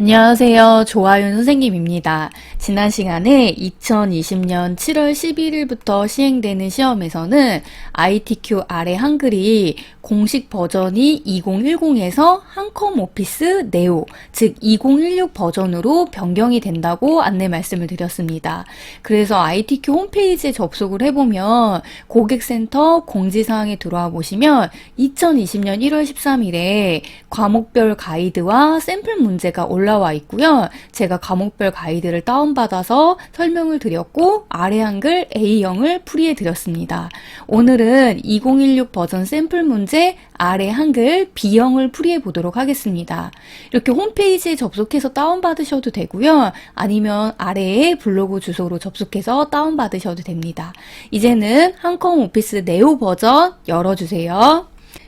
안녕하세요. 조아윤 선생님입니다. 지난 시간에 2020년 7월 11일부터 시행되는 시험에서는 ITQ 아래 한글이 공식 버전이 2010에서 한컴 오피스 네오, 즉 2016 버전으로 변경이 된다고 안내 말씀을 드렸습니다. 그래서 ITQ 홈페이지에 접속을 해보면 고객센터 공지사항에 들어와 보시면 2020년 1월 13일에 과목별 가이드와 샘플 문제가 올라와 있고요. 제가 과목별 가이드를 다운받아서 설명을 드렸고 아래 한글 A형을 풀이해 드렸습니다. 오늘은 2016 버전 샘플 문제 아래 한글 B형을 풀이해 보도록 하겠습니다. 이렇게 홈페이지에 접속해서 다운받으셔도 되고요. 아니면 아래에 블로그 주소로 접속해서 다운받으셔도 됩니다. 이제는 한컴 오피스 네오 버전 열어주세요.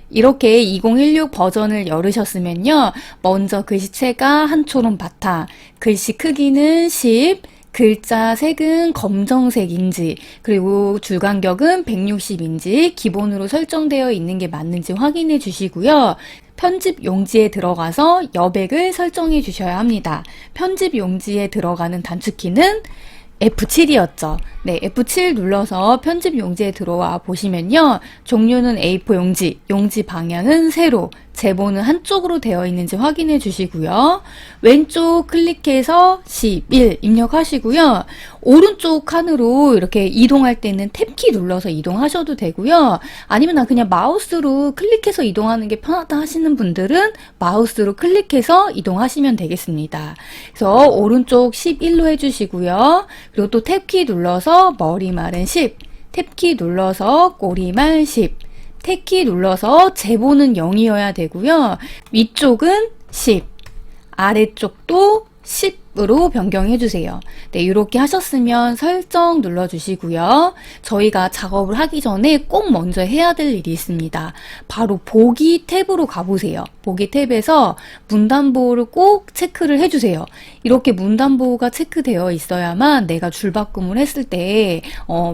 이렇게 2016 버전을 열으셨으면요. 먼저 글씨체가 한 초론 바탕, 글씨 크기는 10, 글자 색은 검정색인지, 그리고 줄 간격은 160인지 기본으로 설정되어 있는 게 맞는지 확인해 주시고요. 편집 용지에 들어가서 여백을 설정해 주셔야 합니다. 편집 용지에 들어가는 단축키는 F7이었죠. 네, F7 눌러서 편집 용지에 들어와 보시면요. 종류는 A4 용지, 용지 방향은 세로, 제보는 한쪽으로 되어 있는지 확인해 주시고요. 왼쪽 클릭해서 11 입력하시고요. 오른쪽 칸으로 이렇게 이동할 때는 탭키 눌러서 이동하셔도 되고요. 아니면 나 그냥 마우스로 클릭해서 이동하는 게 편하다 하시는 분들은 마우스로 클릭해서 이동하시면 되겠습니다. 그래서 오른쪽 11로 해주시고요. 그리고 또 탭키 눌러서 머리말은 10, 탭키 눌러서 꼬리말 10, 탭키 눌러서 제보는 0이어야 되고요. 위쪽은 10, 아래쪽도 10으로 변경해 주세요. 네, 이렇게 하셨으면 설정 눌러 주시고요. 저희가 작업을 하기 전에 꼭 먼저 해야 될 일이 있습니다. 바로 보기 탭으로 가보세요. 보기 탭에서 문단보호를 꼭 체크를 해주세요. 이렇게 문단보호가 체크되어 있어야만 내가 줄바꿈을 했을 때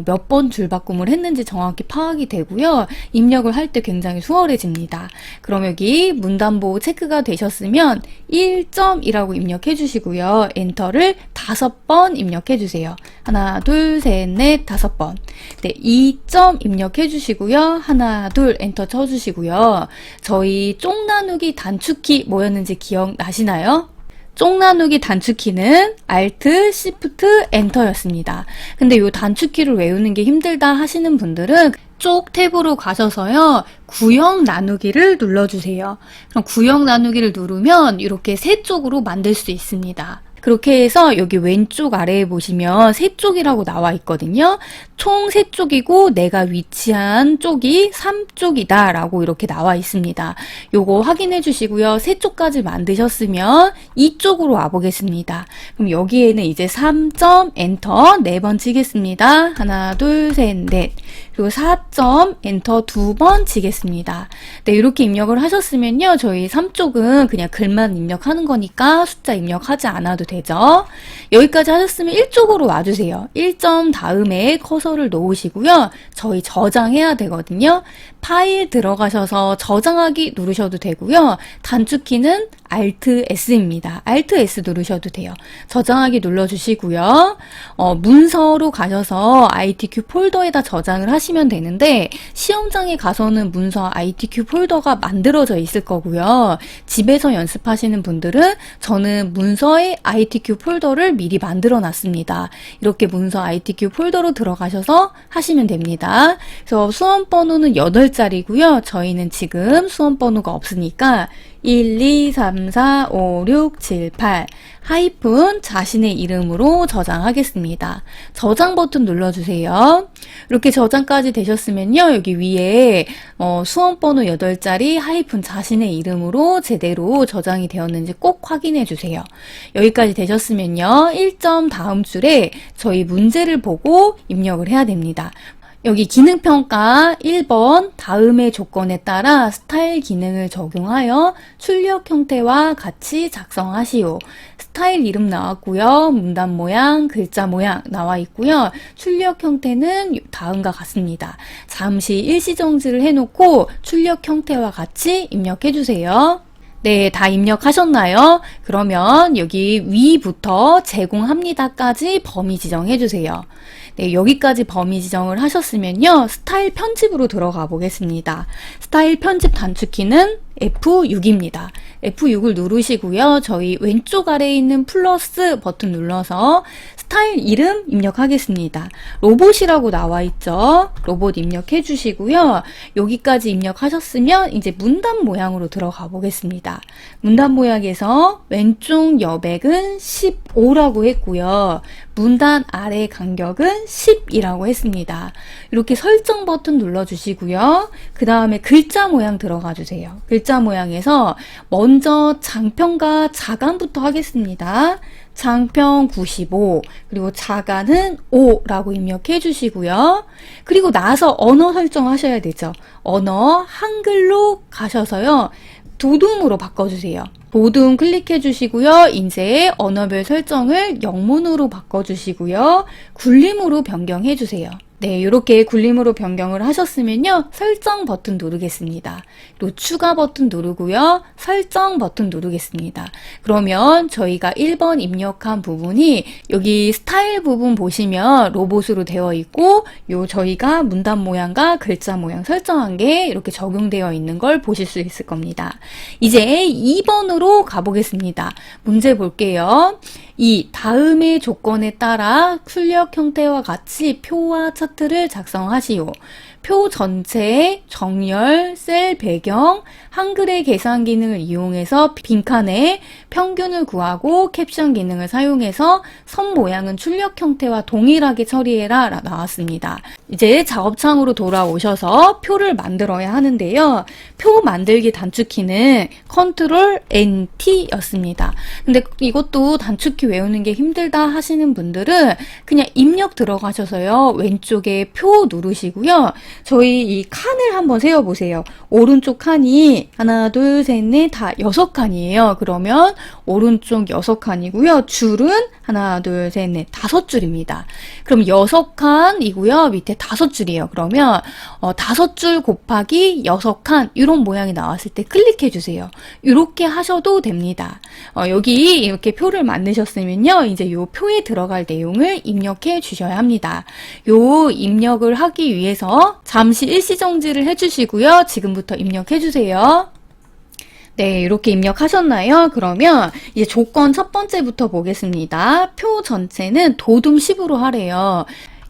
몇 번 줄바꿈을 했는지 정확히 파악이 되고요. 입력을 할 때 굉장히 수월해집니다. 그럼 여기 문단보호 체크가 되셨으면 1점이라고 입력해 주시고요. 엔터를 5번 입력해 주세요. 하나, 둘, 셋, 넷, 5번. 네, 2점 입력해 주시고요. 하나, 둘, 엔터 쳐 주시고요. 저희 쪽 나누기 단축키 뭐였는지 기억나시나요? 쪽 나누기 단축키는 Alt, Shift, Enter였습니다. 근데 이 단축키를 외우는 게 힘들다 하시는 분들은 쪽 탭으로 가셔서요. 구형 나누기를 눌러주세요. 그럼 구형 나누기를 누르면 이렇게 세 쪽으로 만들 수 있습니다. 그렇게 해서 여기 왼쪽 아래에 보시면 세 쪽이라고 나와 있거든요. 총 세 쪽이고 내가 위치한 쪽이 3쪽이다 라고 이렇게 나와 있습니다. 요거 확인해 주시고요. 세 쪽까지 만드셨으면 이쪽으로 와 보겠습니다. 그럼 여기에는 이제 3점 엔터 4번 치겠습니다. 하나, 둘, 셋, 넷. 그리고 4점 엔터 2번 치겠습니다. 네, 이렇게 입력을 하셨으면요. 저희 3쪽은 그냥 글만 입력하는 거니까 숫자 입력하지 않아도 되죠. 여기까지 하셨으면 1쪽으로 와주세요. 1점 다음에 커서를 놓으시고요. 저희 저장해야 되거든요. 파일 들어가셔서 저장하기 누르셔도 되고요. 단축키는 Alt S입니다. Alt S 누르셔도 돼요. 저장하기 눌러주시고요. 문서로 가셔서 ITQ 폴더에다 저장을 하시면 되는데 시험장에 가서는 문서 ITQ 폴더가 만들어져 있을 거고요. 집에서 연습하시는 분들은 저는 문서에 ITQ 폴더를 미리 만들어 놨습니다. 이렇게 문서 ITQ 폴더로 들어가셔서 하시면 됩니다. 그래서 수험 번호는 8자리고요. 저희는 지금 수험 번호가 없으니까 1, 2, 3, 4, 5, 6, 7, 8 하이픈 자신의 이름으로 저장하겠습니다. 저장 버튼 눌러주세요. 이렇게 저장까지 되셨으면요. 여기 위에 수험 번호 8자리 하이픈 자신의 이름으로 제대로 저장이 되었는지 꼭 확인해 주세요. 여기까지 되셨으면요. 1점 다음 줄에 저희 문제를 보고 입력을 해야 됩니다. 여기 기능평가 1번 다음의 조건에 따라 스타일 기능을 적용하여 출력 형태와 같이 작성하시오. 스타일 이름 나왔고요. 문단 모양, 글자 모양 나와 있고요. 출력 형태는 다음과 같습니다. 잠시 일시정지를 해놓고 출력 형태와 같이 입력해 주세요. 네, 다 입력하셨나요? 그러면 여기 위부터 제공합니다까지 범위 지정해 주세요. 네, 여기까지 범위 지정을 하셨으면요. 스타일 편집으로 들어가 보겠습니다. 스타일 편집 단축키는 F6입니다. F6을 누르시고요. 저희 왼쪽 아래에 있는 플러스 버튼 눌러서 스타일 이름 입력하겠습니다. 로봇이라고 나와 있죠. 로봇 입력해 주시고요. 여기까지 입력하셨으면 이제 문단 모양으로 들어가 보겠습니다. 문단 모양에서 왼쪽 여백은 15라고 했고요. 문단 아래 간격은 10이라고 했습니다. 이렇게 설정 버튼 눌러주시고요. 그 다음에 글자 모양 들어가 주세요. 글자 모양에서 먼저 장편과 자간부터 하겠습니다. 장편 95, 그리고 자간은 5라고 입력해 주시고요. 그리고 나서 언어 설정하셔야 되죠. 언어 한글로 가셔서요. 도둠으로 바꿔주세요. 도둠 클릭해 주시고요. 이제 언어별 설정을 영문으로 바꿔주시고요. 굴림으로 변경해 주세요. 네, 이렇게 굴림으로 변경을 하셨으면요. 설정 버튼 누르겠습니다. 또 추가 버튼 누르고요. 설정 버튼 누르겠습니다. 그러면 저희가 1번 입력한 부분이 여기 스타일 부분 보시면 로봇으로 되어 있고 저희가 문단 모양과 글자 모양 설정한 게 이렇게 적용되어 있는 걸 보실 수 있을 겁니다. 이제 2번으로 가보겠습니다. 문제 볼게요. 이 다음의 조건에 따라 출력 형태와 같이 표와 차트를 작성하시오. 표 전체의 정렬, 셀 배경, 한글의 계산 기능을 이용해서 빈칸에 평균을 구하고 캡션 기능을 사용해서 선 모양은 출력 형태와 동일하게 처리해라 라 나왔습니다. 이제 작업창으로 돌아오셔서 표를 만들어야 하는데요. 표 만들기 단축키는 컨트롤 NT 였습니다. 근데 이것도 단축키 외우는 게 힘들다 하시는 분들은 그냥 입력 들어가셔서요. 왼쪽에 표 누르시고요. 저희 이 칸을 한번 세어보세요. 오른쪽 칸이 하나, 둘, 셋, 넷, 다 6칸이에요. 그러면 오른쪽 6칸이고요. 줄은 하나, 둘, 셋, 넷, 5줄입니다. 그럼 6칸이고요. 밑에 5줄이에요. 그러면 5줄 곱하기 6칸 이런 모양이 나왔을 때 클릭해 주세요. 이렇게 하셔도 됩니다. 여기 이렇게 표를 만드셨으면요. 이제 요 표에 들어갈 내용을 입력해 주셔야 합니다. 요 입력을 하기 위해서 잠시 일시정지를 해주시고요. 지금부터 입력해 주세요. 네, 이렇게 입력하셨나요? 그러면 이제 조건 첫 번째부터 보겠습니다. 표 전체는 도둠 10으로 하래요.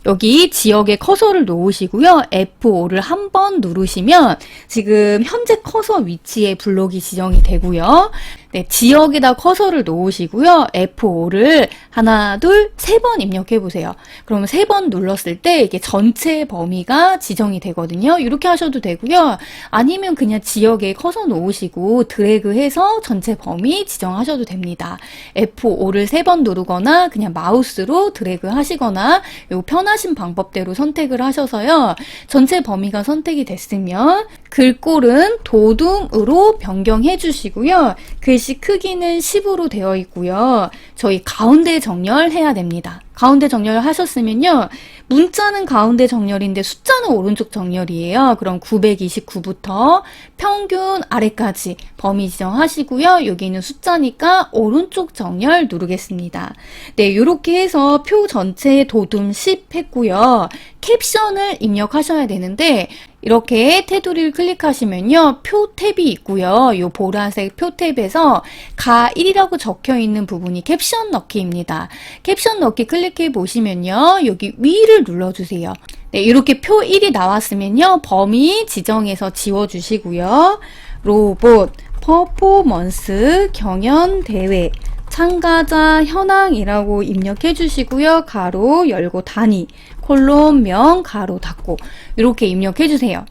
여기 지역에 커서를 놓으시고요. F5를 한 번 누르시면 지금 현재 커서 위치에 블록이 지정이 되고요. 네, 지역에다 커서를 놓으시고요. F5를 하나, 둘, 세 번 입력해 보세요. 그러면 3번 눌렀을 때 이게 전체 범위가 지정이 되거든요. 이렇게 하셔도 되고요. 아니면 그냥 지역에 커서 놓으시고 드래그해서 전체 범위 지정하셔도 됩니다. F5를 3번 누르거나 그냥 마우스로 드래그 하시거나 요 편하신 방법대로 선택을 하셔서요. 전체 범위가 선택이 됐으면 글꼴은 도둠으로 변경해 주시고요. 글씨 크기는 10으로 되어 있고요. 저희 가운데 정렬해야 됩니다. 가운데 정렬을 하셨으면요. 문자는 가운데 정렬인데 숫자는 오른쪽 정렬이에요. 그럼 929부터 평균 아래까지 범위 지정하시고요. 여기는 숫자니까 오른쪽 정렬 누르겠습니다. 네, 이렇게 해서 표 전체에 도둠 10 했고요. 캡션을 입력하셔야 되는데 이렇게 테두리를 클릭하시면요. 표 탭이 있고요. 이 보라색 표 탭에서 가1이라고 적혀 있는 부분이 캡션 넣기입니다. 캡션 넣기 클릭해 보시면요. 여기 위를 눌러주세요. 네, 이렇게 표 1이 나왔으면요. 범위 지정해서 지워주시고요. 로봇, 퍼포먼스, 경연, 대회, 참가자 현황이라고 입력해 주시고요. 가로 열고 단위, 콜론 명, 가로 닫고 이렇게 입력해 주세요.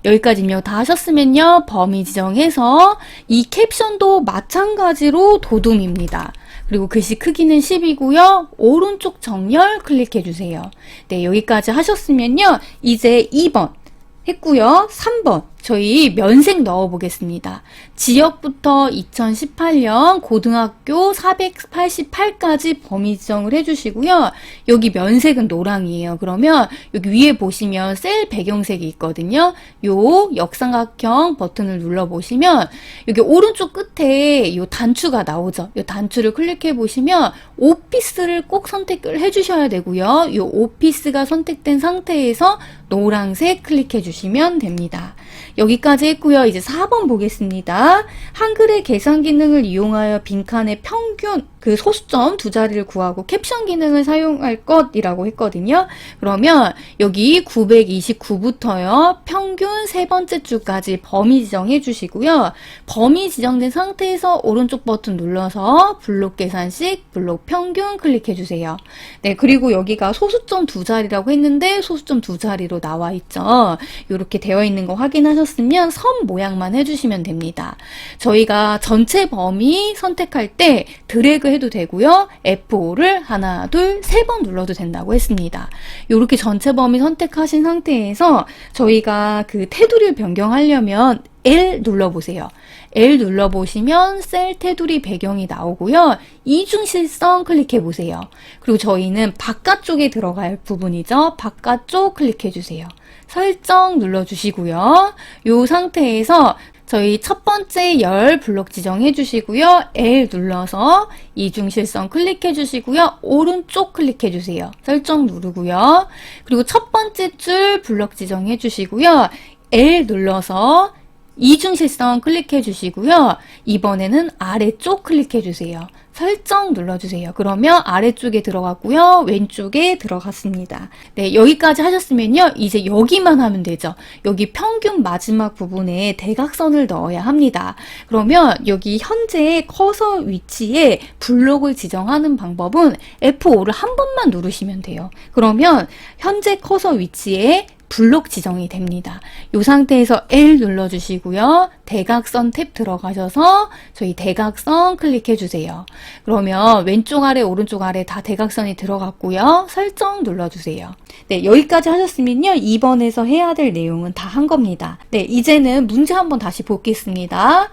여기까지 입력 다 하셨으면요. 범위 지정해서 이 캡션도 마찬가지로 도둠입니다. 그리고 글씨 크기는 10이고요. 오른쪽 정렬 클릭해 주세요. 네, 여기까지 하셨으면요. 이제 2번 했고요. 3번 저희 면색 넣어보겠습니다. 지역부터 2018년 고등학교 488까지 범위 지정을 해주시고요. 여기 면색은 노랑이에요. 그러면 여기 위에 보시면 셀 배경색이 있거든요. 요 역삼각형 버튼을 눌러보시면 여기 오른쪽 끝에 요 단추가 나오죠. 요 단추를 클릭해 보시면 오피스를 꼭 선택을 해주셔야 되고요. 요 오피스가 선택된 상태에서 노란색 클릭해 주시면 됩니다. 여기까지 했고요. 이제 4번 보겠습니다. 한글의 계산 기능을 이용하여 빈칸의 평균 소수점 두 자리를 구하고 캡션 기능을 사용할 것이라고 했거든요. 그러면 여기 929부터요. 평균 세 번째 줄까지 범위 지정해 주시고요. 범위 지정된 상태에서 오른쪽 버튼 눌러서 블록 계산식, 블록 평균 클릭해 주세요. 네, 그리고 여기가 소수점 두 자리라고 했는데 소수점 두 자리로 나와 있죠. 이렇게 되어 있는 거 확인하셨으면 선 모양만 해주시면 됩니다. 저희가 전체 범위 선택할 때 드래그 해도 되고요. F5를 하나, 둘, 세 번 눌러도 된다고 했습니다. 이렇게 전체 범위 선택하신 상태에서 저희가 그 테두리를 변경하려면 L 눌러보세요. L 눌러보시면 셀 테두리 배경이 나오고요. 이중실성 클릭해보세요. 그리고 저희는 바깥쪽에 들어갈 부분이죠. 바깥쪽 클릭해주세요. 설정 눌러주시고요. 이 상태에서 저희 첫 번째 열 블록 지정해 주시고요. L 눌러서 이중실성 클릭해 주시고요. 오른쪽 클릭해 주세요. 설정 누르고요. 그리고 첫 번째 줄 블록 지정해 주시고요. L 눌러서 이중실성 클릭해 주시고요. 이번에는 아래쪽 클릭해 주세요. 설정 눌러주세요. 그러면 아래쪽에 들어갔고요. 왼쪽에 들어갔습니다. 네, 여기까지 하셨으면요. 이제 여기만 하면 되죠. 여기 평균 마지막 부분에 대각선을 넣어야 합니다. 그러면 여기 현재 커서 위치에 블록을 지정하는 방법은 F5를 한 번만 누르시면 돼요. 그러면 현재 커서 위치에 블록 지정이 됩니다. 이 상태에서 L 눌러주시고요. 대각선 탭 들어가셔서 저희 대각선 클릭해 주세요. 그러면 왼쪽 아래 오른쪽 아래 다 대각선이 들어갔고요. 설정 눌러주세요. 네, 여기까지 하셨으면요. 2번에서 해야 될 내용은 다 한 겁니다. 네, 이제는 문제 한번 다시 보겠습니다.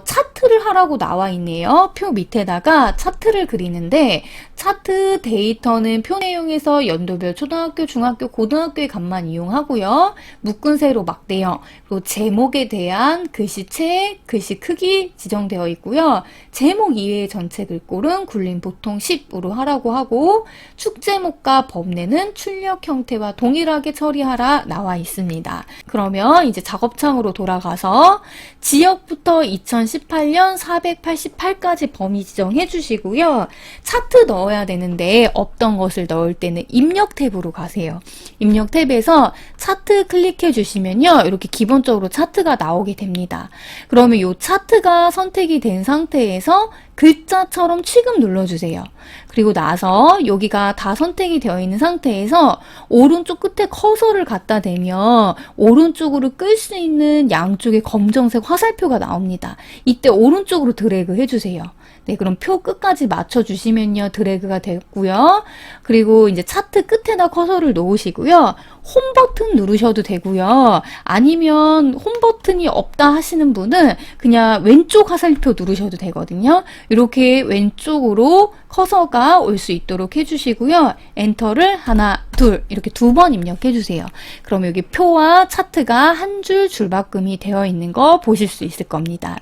차트를 하라고 나와 있네요. 표 밑에다가 차트를 그리는데 차트 데이터는 표 내용에서 연도별 초등학교, 중학교, 고등학교의 값만 이용하고요. 묶은 세로 막대형, 그리고 제목에 대한 글씨체, 글씨 크기 지정되어 있고요. 제목 이외의 전체 글꼴은 굴림 보통 10으로 하라고 하고 축 제목과 법내는 출력 형태와 동일하게 처리하라 나와 있습니다. 그러면 이제 작업창으로 돌아가서 지역부터 2018년 488까지 범위 지정해 주시고요. 차트 넣어야 되는데 없던 것을 넣을 때는 입력 탭으로 가세요. 입력 탭에서 차트 클릭해 주시면요. 이렇게 기본적으로 차트가 나오게 됩니다. 그러면 이 차트가 선택이 된 상태에서 글자처럼 취급 눌러주세요. 그리고 나서 여기가 다 선택이 되어 있는 상태에서 오른쪽 끝에 커서를 갖다 대면 오른쪽으로 끌 수 있는 양쪽에 검정색 화살표가 나옵니다. 이때 오른쪽으로 드래그 해주세요. 네, 그럼 표 끝까지 맞춰주시면요. 드래그가 됐고요. 그리고 이제 차트 끝에다 커서를 놓으시고요. 홈 버튼 누르셔도 되고요. 아니면 홈 버튼이 없다 하시는 분은 그냥 왼쪽 화살표 누르셔도 되거든요. 이렇게 왼쪽으로 커서가 올 수 있도록 해주시고요. 엔터를 하나, 둘 이렇게 두 번 입력해 주세요. 그럼 여기 표와 차트가 한 줄 줄바꿈이 되어 있는 거 보실 수 있을 겁니다.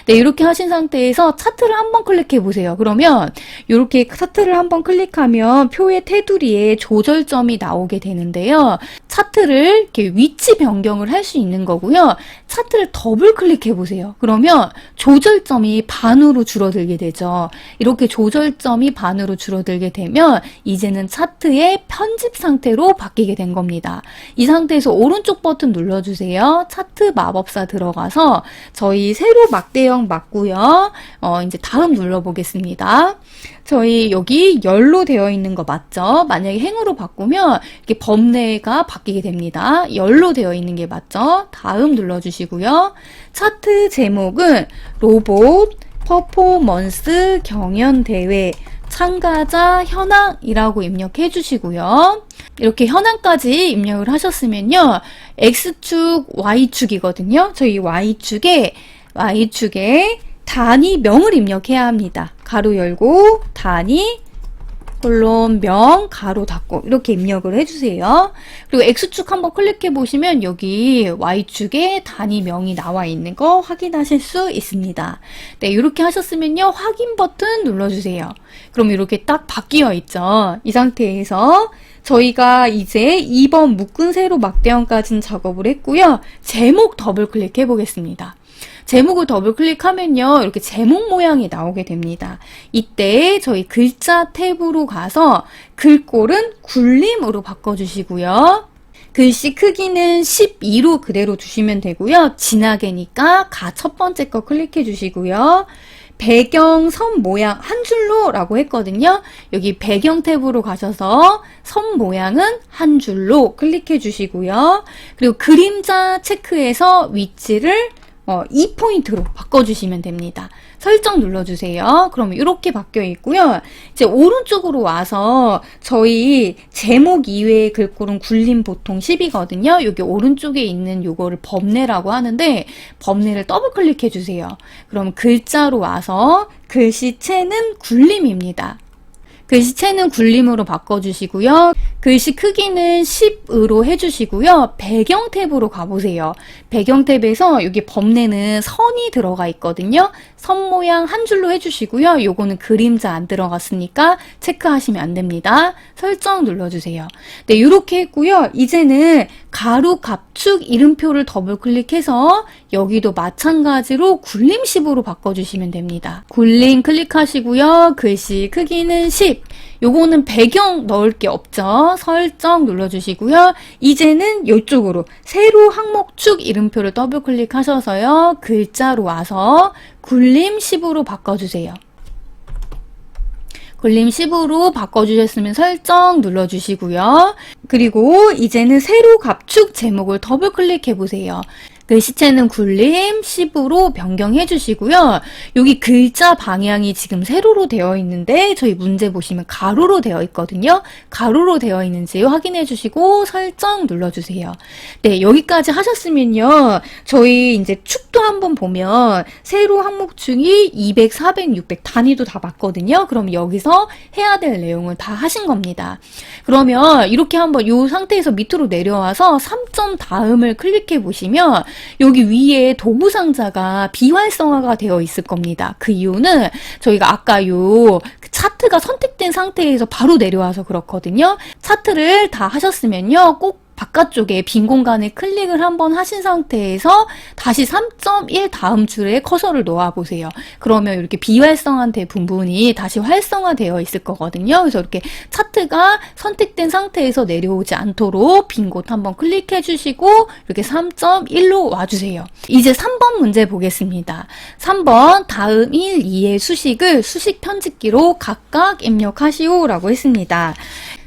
네, 이렇게 하신 상태에서 차트를 한번 클릭해 보세요. 그러면 이렇게 차트를 한번 클릭하면 표의 테두리에 조절점이 나오게 되는데요. 차트를 이렇게 위치 변경을 할 수 있는 거고요. 차트를 더블 클릭해 보세요. 그러면 조절점이 반으로 줄어들게 되죠. 이렇게 조절점이 반으로 줄어들게 되면 이제는 차트의 편집 상태로 바뀌게 된 겁니다. 이 상태에서 오른쪽 버튼 눌러주세요. 차트 마법사 들어가서 저희 세로 막대형 맞고요. 이제 다음 눌러보겠습니다. 저희 여기 열로 되어 있는 거 맞죠? 만약에 행으로 바꾸면 이렇게 범례가 바뀌게 됩니다. 열로 되어 있는 게 맞죠? 다음 눌러주시고요. 차트 제목은 로봇 퍼포먼스 경연대회 참가자 현황이라고 입력해 주시고요. 이렇게 현황까지 입력을 하셨으면요. X축, Y축이거든요. 저희 Y축에 단위명을 입력해야 합니다. 가로 열고 단위 콜론 명 가로 닫고 이렇게 입력을 해주세요. 그리고 X축 한번 클릭해 보시면 여기 Y축에 단위명이 나와 있는 거 확인하실 수 있습니다. 네, 이렇게 하셨으면요. 확인 버튼 눌러주세요. 그럼 이렇게 딱 바뀌어 있죠. 이 상태에서 저희가 이제 2번 묶은 세로 막대형까지는 작업을 했고요. 제목 더블 클릭해 보겠습니다. 제목을 더블 클릭하면요. 이렇게 제목 모양이 나오게 됩니다. 이때 저희 글자 탭으로 가서 글꼴은 굴림으로 바꿔주시고요. 글씨 크기는 12로 그대로 두시면 되고요. 진하게니까 첫 번째 거 클릭해 주시고요. 배경 선 모양 한 줄로 라고 했거든요. 여기 배경 탭으로 가셔서 선 모양은 한 줄로 클릭해 주시고요. 그리고 그림자 체크해서 위치를 2포인트로 바꿔주시면 됩니다. 설정 눌러주세요. 그럼 이렇게 바뀌어 있고요. 이제 오른쪽으로 와서 저희 제목 이외의 글꼴은 굴림 보통 10이거든요. 여기 오른쪽에 있는 요거를 범례라고 하는데 범례를 더블 클릭해 주세요. 그럼 글자로 와서 글씨체는 굴림입니다. 글씨체는 굴림으로 바꿔주시고요. 글씨 크기는 10으로 해주시고요. 배경 탭으로 가보세요. 배경 탭에서 여기 범례는 선이 들어가 있거든요. 선 모양 한 줄로 해주시고요. 요거는 그림자 안 들어갔으니까 체크하시면 안 됩니다. 설정 눌러주세요. 네, 이렇게 했고요. 이제는 가로 갑축 이름표를 더블 클릭해서 여기도 마찬가지로 굴림식으로 바꿔주시면 됩니다. 굴림 클릭하시고요. 글씨 크기는 10. 요거는 배경 넣을 게 없죠. 설정 눌러주시고요. 이제는 이쪽으로 세로 항목축 이름표를 더블 클릭하셔서요. 글자로 와서 굴림 10으로 바꿔주세요. 굴림 10으로 바꿔주셨으면 설정 눌러주시고요. 그리고 이제는 세로 갑축 제목을 더블 클릭해 보세요. 글씨체는 굴림 10으로 변경해 주시고요. 여기 글자 방향이 지금 세로로 되어 있는데 저희 문제 보시면 가로로 되어 있거든요. 가로로 되어 있는지 확인해 주시고 설정 눌러주세요. 네, 여기까지 하셨으면요. 저희 이제 축도 한번 보면 세로 항목축이 200, 400, 600 단위도 다 맞거든요. 그럼 여기서 해야 될 내용을 다 하신 겁니다. 그러면 이렇게 한번 이 상태에서 밑으로 내려와서 3점 다음을 클릭해 보시면 여기 위에 도구 상자가 비활성화가 되어 있을 겁니다. 그 이유는 저희가 아까 요 차트가 선택된 상태에서 바로 내려와서 그렇거든요. 차트를 다 하셨으면요. 꼭 바깥쪽에 빈 공간에 클릭을 한번 하신 상태에서 다시 3.1 다음 줄에 커서를 놓아 보세요. 그러면 이렇게 비활성화된 부분이 다시 활성화되어 있을 거거든요. 그래서 이렇게 차트가 선택된 상태에서 내려오지 않도록 빈 곳 한번 클릭해 주시고 이렇게 3.1로 와주세요. 이제 3번 문제 보겠습니다. 3번 다음 1, 2의 수식을 수식 편집기로 각각 입력하시오 라고 했습니다.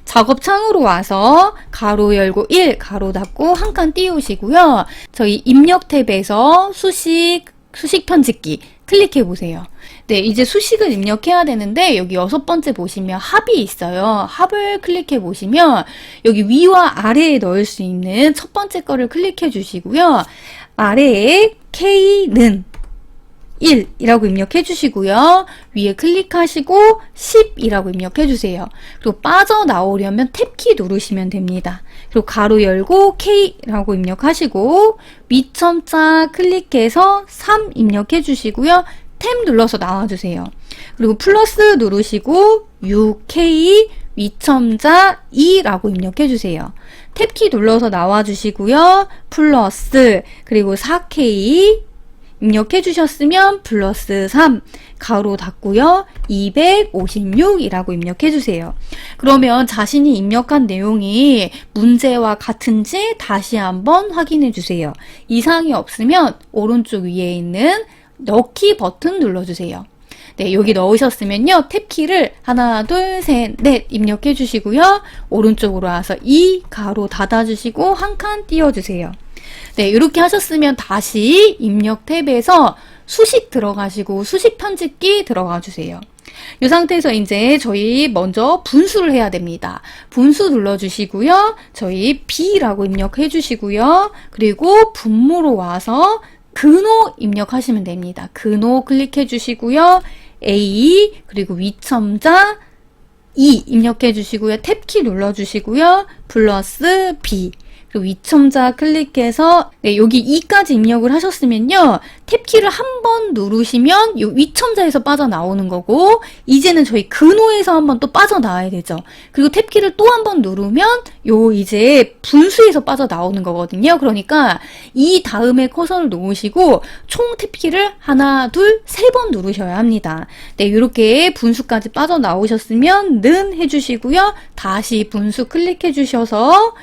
작업창으로 와서 가로 열고 1, 가로 닫고 한 칸 띄우시고요. 저희 입력 탭에서 수식 편집기 클릭해 보세요. 네, 이제 수식을 입력해야 되는데 여기 6번째 보시면 합이 있어요. 합을 클릭해 보시면 여기 위와 아래에 넣을 수 있는 첫 번째 거를 클릭해 주시고요. 아래에 K는 1이라고 입력해 주시고요. 위에 클릭하시고 10이라고 입력해 주세요. 그리고 빠져나오려면 탭키 누르시면 됩니다. 그리고 가로 열고 K라고 입력하시고 위첨자 클릭해서 3 입력해 주시고요. 탭 눌러서 나와주세요. 그리고 플러스 누르시고 6K 위첨자 2라고 입력해 주세요. 탭키 눌러서 나와주시고요. 플러스 그리고 4K 입력해 주셨으면 플러스 3 가로 닫고요. 256이라고 입력해 주세요. 그러면 자신이 입력한 내용이 문제와 같은지 다시 한번 확인해 주세요. 이상이 없으면 오른쪽 위에 있는 넣기 버튼 눌러주세요. 네, 여기 넣으셨으면요. 탭키를 하나, 둘, 셋, 넷 입력해 주시고요. 오른쪽으로 와서 2 가로 닫아주시고 한 칸 띄워주세요. 네, 이렇게 하셨으면 다시 입력 탭에서 수식 들어가시고 수식 편집기 들어가 주세요. 이 상태에서 이제 저희 먼저 분수를 해야 됩니다. 분수 눌러주시고요. 저희 B라고 입력해 주시고요. 그리고 분모로 와서 근호 입력하시면 됩니다. 근호 클릭해 주시고요. A 그리고 위첨자 2 입력해 주시고요. 탭키 눌러 주시고요. 플러스 B 그리고 위첨자 클릭해서 여기 2까지 입력을 하셨으면요. 탭키를 한 번 누르시면 이 위첨자에서 빠져나오는 거고 이제는 저희 근호에서 한번 또 빠져나와야 되죠. 그리고 탭키를 또 한 번 누르면 요 이제 분수에서 빠져나오는 거거든요. 그러니까 이 다음에 커서를 놓으시고 총 탭키를 하나, 둘, 세 번 누르셔야 합니다. 네, 이렇게 분수까지 빠져나오셨으면 는 해주시고요. 다시 분수 클릭해 주셔서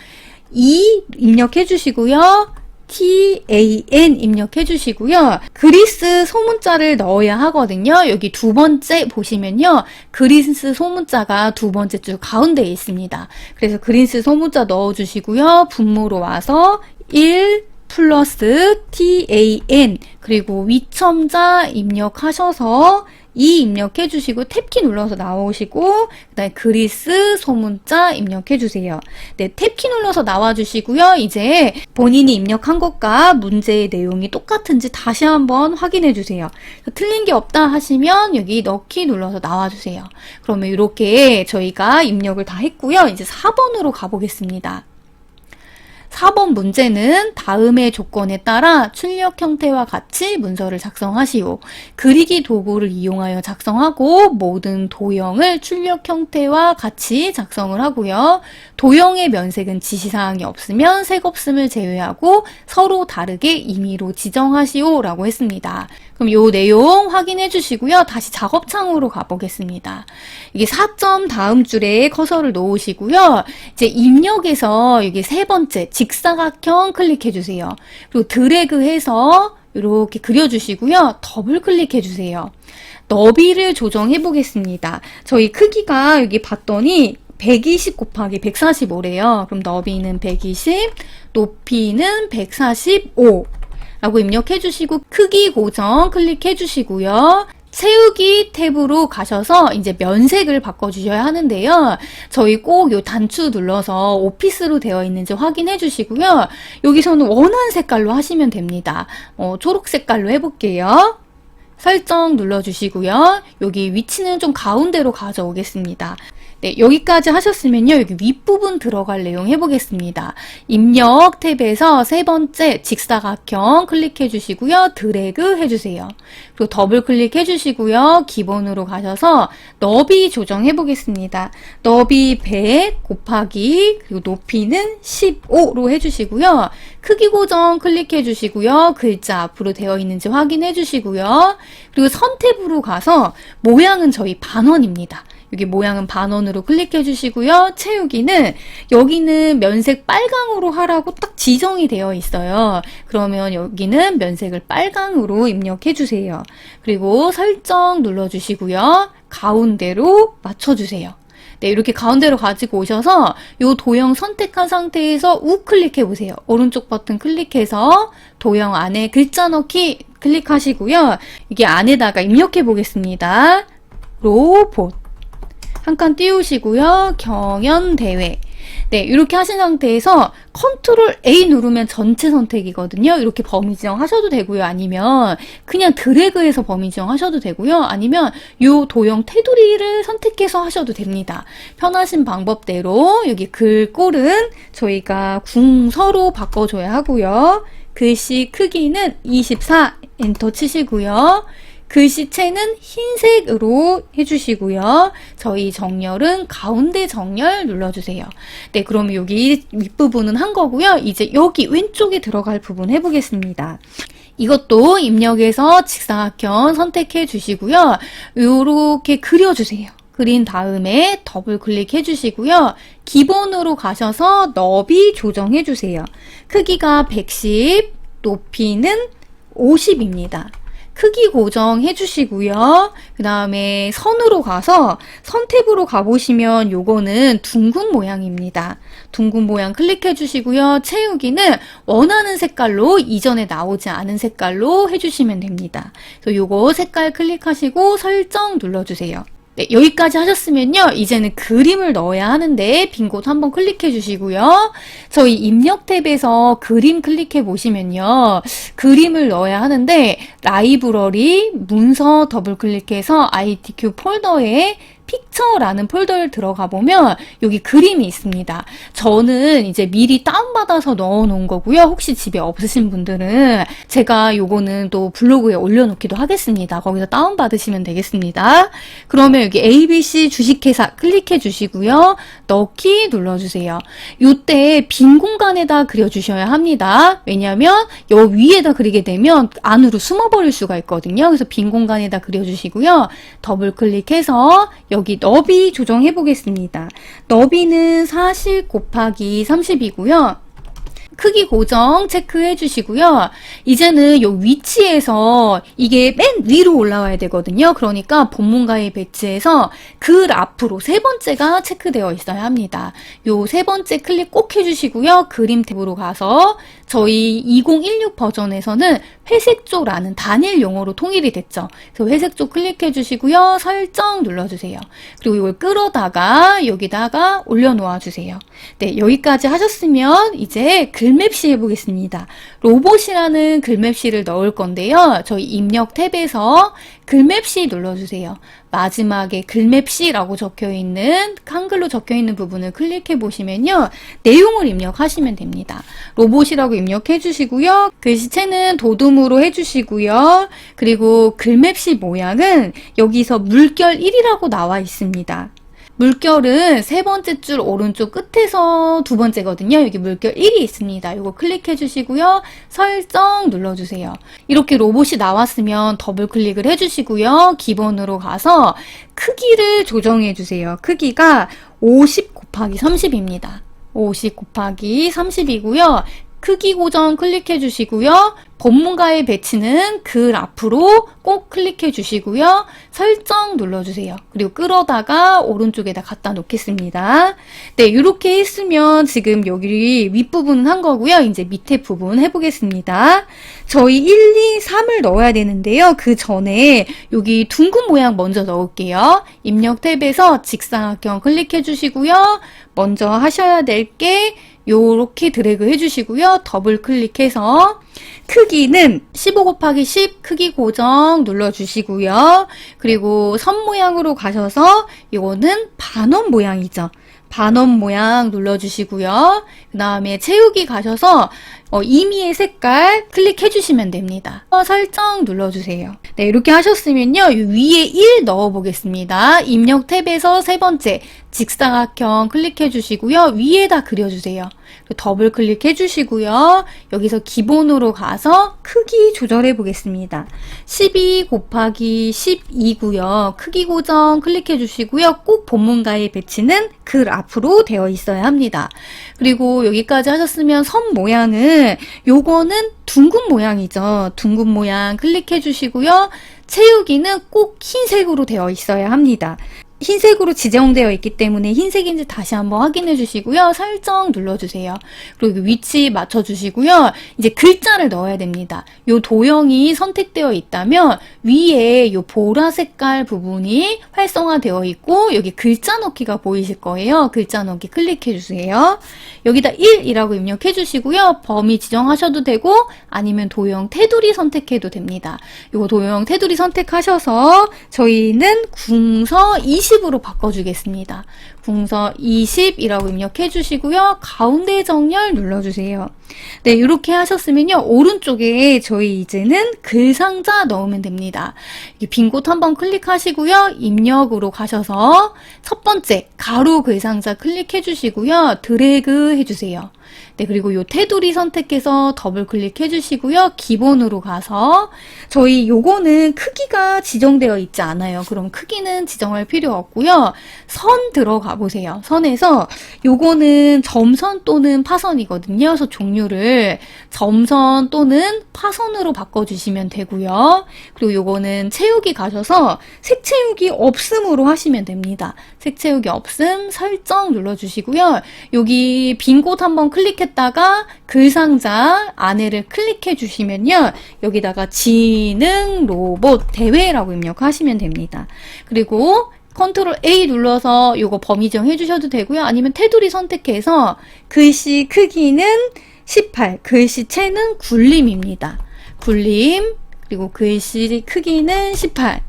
2 입력해 주시고요. TAN 입력해 주시고요. 그리스 소문자를 넣어야 하거든요. 여기 두 번째 보시면요. 그리스 소문자가 두 번째 줄 가운데에 있습니다. 그래서 그리스 소문자 넣어 주시고요. 분모로 와서 1 플러스 TAN 그리고 위첨자 입력하셔서 2 입력해 주시고 탭키 눌러서 나오시고 그다음에 그리스 소문자 입력해 주세요. 네, 탭키 눌러서 나와 주시고요. 이제 본인이 입력한 것과 문제의 내용이 똑같은지 다시 한번 확인해 주세요. 틀린 게 없다 하시면 여기 넣기 눌러서 나와 주세요. 그러면 이렇게 저희가 입력을 다 했고요. 이제 4번으로 가보겠습니다. 4번 문제는 다음의 조건에 따라 출력 형태와 같이 문서를 작성하시오. 그리기 도구를 이용하여 작성하고 모든 도형을 출력 형태와 같이 작성을 하고요. 도형의 면색은 지시사항이 없으면 색 없음을 제외하고 서로 다르게 임의로 지정하시오 라고 했습니다. 그럼 요 내용 확인해 주시고요. 다시 작업창으로 가보겠습니다. 이게 4점 다음 줄에 커서를 놓으시고요. 이제 입력에서 여기 세 번째 직사각형 클릭해 주세요. 그리고 드래그해서 이렇게 그려주시고요. 더블 클릭해 주세요. 너비를 조정해 보겠습니다. 저희 크기가 여기 봤더니 120 곱하기 145래요. 그럼 너비는 120, 높이는 145 라고 입력해 주시고 크기 고정 클릭해 주시고요. 채우기 탭으로 가셔서 이제 면색을 바꿔주셔야 하는데요. 저희 꼭 요 단추 눌러서 오피스로 되어 있는지 확인해 주시고요. 여기서는 원하는 색깔로 하시면 됩니다. 초록 색깔로 해볼게요. 설정 눌러주시고요. 여기 위치는 좀 가운데로 가져오겠습니다. 네, 여기까지 하셨으면요. 여기 윗부분 들어갈 내용 해보겠습니다. 입력 탭에서 세 번째 직사각형 클릭해 주시고요. 드래그 해주세요. 그리고 더블 클릭해 주시고요. 기본으로 가셔서 너비 조정해 보겠습니다. 너비 100 곱하기 그리고 높이는 15로 해주시고요. 크기 고정 클릭해 주시고요. 글자 앞으로 되어 있는지 확인해 주시고요. 그리고 선 탭으로 가서 모양은 저희 반원입니다. 여기 모양은 반원으로 클릭해 주시고요. 채우기는 여기는 면색 빨강으로 하라고 딱 지정이 되어 있어요. 그러면 여기는 면색을 빨강으로 입력해 주세요. 그리고 설정 눌러 주시고요. 가운데로 맞춰 주세요. 네, 이렇게 가운데로 가지고 오셔서 이 도형 선택한 상태에서 우클릭해 보세요. 오른쪽 버튼 클릭해서 도형 안에 글자 넣기 클릭하시고요. 이게 안에다가 입력해 보겠습니다. 로봇 한 칸 띄우시고요. 경연대회. 네, 이렇게 하신 상태에서 컨트롤 A 누르면 전체 선택이거든요. 이렇게 범위 지정하셔도 되고요. 아니면 그냥 드래그해서 범위 지정하셔도 되고요. 아니면 이 도형 테두리를 선택해서 하셔도 됩니다. 편하신 방법대로 여기 글꼴은 저희가 궁서로 바꿔줘야 하고요. 글씨 크기는 24 엔터 치시고요. 글씨체는 흰색으로 해주시고요. 저희 정렬은 가운데 정렬 눌러주세요. 네, 그럼 여기 윗부분은 한 거고요. 이제 여기 왼쪽에 들어갈 부분 해보겠습니다. 이것도 입력에서 직사각형 선택해 주시고요. 이렇게 그려주세요. 그린 다음에 더블 클릭해 주시고요. 기본으로 가셔서 너비 조정해 주세요. 크기가 110, 높이는 50입니다. 크기 고정해 주시고요. 그 다음에 선으로 가서 선 탭으로 가보시면 요거는 둥근 모양입니다. 둥근 모양 클릭해 주시고요. 채우기는 원하는 색깔로 이전에 나오지 않은 색깔로 해주시면 됩니다. 그래서 요거 색깔 클릭하시고 설정 눌러주세요. 네, 여기까지 하셨으면요. 이제는 그림을 넣어야 하는데 빈 곳 한번 클릭해 주시고요. 저희 입력 탭에서 그림 클릭해 보시면요. 그림을 넣어야 하는데 라이브러리 문서 더블 클릭해서 ITQ 폴더에 픽처라는 폴더를 들어가 보면 여기 그림이 있습니다. 저는 이제 미리 다운받아서 넣어 놓은 거고요. 혹시 집에 없으신 분들은 제가 요거는 또 블로그에 올려놓기도 하겠습니다. 거기서 다운받으시면 되겠습니다. 그러면 여기 ABC 주식회사 클릭해 주시고요. 넣기 눌러주세요. 요때 빈 공간에다 그려주셔야 합니다. 왜냐하면 요 위에다 그리게 되면 안으로 숨어버릴 수가 있거든요. 그래서 빈 공간에다 그려주시고요. 더블 클릭해서 여기 너비 조정해 보겠습니다. 너비는 40 곱하기 30이고요. 크기 고정 체크해 주시고요. 이제는 요 위치에서 이게 맨 위로 올라와야 되거든요. 그러니까 본문가에 배치해서 글 앞으로 세 번째가 체크되어 있어야 합니다. 요 세 번째 클릭 꼭 해주시고요. 그림 탭으로 가서 저희 2016 버전에서는 회색조라는 단일 용어로 통일이 됐죠. 그래서 회색조 클릭해 주시고요. 설정 눌러주세요. 그리고 이걸 끌어다가 여기다가 올려놓아 주세요. 네, 여기까지 하셨으면 이제 글맵시 해보겠습니다. 로봇이라는 글맵시를 넣을 건데요. 저희 입력 탭에서 글맵시 눌러주세요. 마지막에 글맵시라고 적혀있는 한글로 적혀있는 부분을 클릭해 보시면요. 내용을 입력하시면 됩니다. 로봇이라고 입력해 주시고요. 글씨체는 도둠으로 해주시고요. 그리고 글맵시 모양은 여기서 물결 1이라고 나와 있습니다. 물결은 세 번째 줄 오른쪽 끝에서 두 번째거든요. 여기 물결 1이 있습니다. 이거 클릭해 주시고요. 설정 눌러주세요. 이렇게 로봇이 나왔으면 더블 클릭을 해주시고요. 기본으로 가서 크기를 조정해 주세요. 크기가 50 곱하기 30입니다. 50 곱하기 30이고요. 크기 고정 클릭해 주시고요. 본문가에 배치는 글 앞으로 꼭 클릭해 주시고요. 설정 눌러주세요. 그리고 끌어다가 오른쪽에다 갖다 놓겠습니다. 네, 이렇게 했으면 지금 여기 윗부분은 한 거고요. 이제 밑에 부분 해보겠습니다. 저희 1, 2, 3을 넣어야 되는데요. 그 전에 여기 둥근 모양 먼저 넣을게요. 입력 탭에서 직사각형 클릭해 주시고요. 먼저 하셔야 될 게 요렇게 드래그 해주시고요. 더블 클릭해서 크기는 15 곱하기 10 크기 고정 눌러주시고요. 그리고 선 모양으로 가셔서 이거는 반원 모양이죠. 반원 모양 눌러주시고요. 그 다음에 채우기 가셔서 임의의 색깔 클릭해 주시면 됩니다. 설정 눌러주세요. 네, 이렇게 하셨으면요. 위에 1 넣어 보겠습니다. 입력 탭에서 세 번째 직사각형 클릭해 주시고요. 위에다 그려주세요. 더블 클릭해 주시고요. 여기서 기본으로 가서 크기 조절해 보겠습니다. 12 곱하기 12고요. 크기 고정 클릭해 주시고요. 꼭 본문가에 배치는 글 앞으로 되어 있어야 합니다. 그리고 여기까지 하셨으면 선 모양은 요거는 둥근 모양이죠. 둥근 모양 클릭해 주시고요. 채우기는 꼭 흰색으로 되어 있어야 합니다. 흰색으로 지정되어 있기 때문에 흰색인지 다시 한번 확인해 주시고요. 설정 눌러주세요. 그리고 위치 맞춰주시고요. 이제 글자를 넣어야 됩니다. 요 도형이 선택되어 있다면 위에 요 보라 색깔 부분이 활성화되어 있고 여기 글자 넣기가 보이실 거예요. 글자 넣기 클릭해 주세요. 여기다 1이라고 입력해 주시고요. 범위 지정하셔도 되고 아니면 도형 테두리 선택해도 됩니다. 요 도형 테두리 선택하셔서 저희는 궁서 20으로 바꿔주겠습니다. 궁서 20이라고 입력해 주시고요. 가운데 정렬 눌러주세요. 네, 이렇게 하셨으면요. 오른쪽에 저희 이제는 글상자 넣으면 됩니다. 빈 곳 한번 클릭하시고요. 입력으로 가셔서 첫 번째 가로 글상자 클릭해 주시고요. 드래그 해주세요. 네, 그리고 요 테두리 선택해서 더블 클릭해 주시고요. 기본으로 가서 저희 요거는 크기가 지정되어 있지 않아요. 그럼 크기는 지정할 필요 없고요. 선 들어가 보세요. 선에서 요거는 점선 또는 파선이거든요. 그래서 종류를 점선 또는 파선으로 바꿔주시면 되고요. 그리고 요거는 채우기 가셔서 색 채우기 없음으로 하시면 됩니다. 색 채우기 없음 설정 눌러주시고요. 여기 빈 곳 한번 클릭했다가 글상자 안에를 클릭해 주시면요. 여기다가 지능 로봇 대회라고 입력하시면 됩니다. 그리고 컨트롤 A 눌러서 요거 범위 지정해 주셔도 되고요. 아니면 테두리 선택해서 글씨 크기는 18, 글씨체는 굴림입니다. 굴림, 그리고 글씨 크기는 18,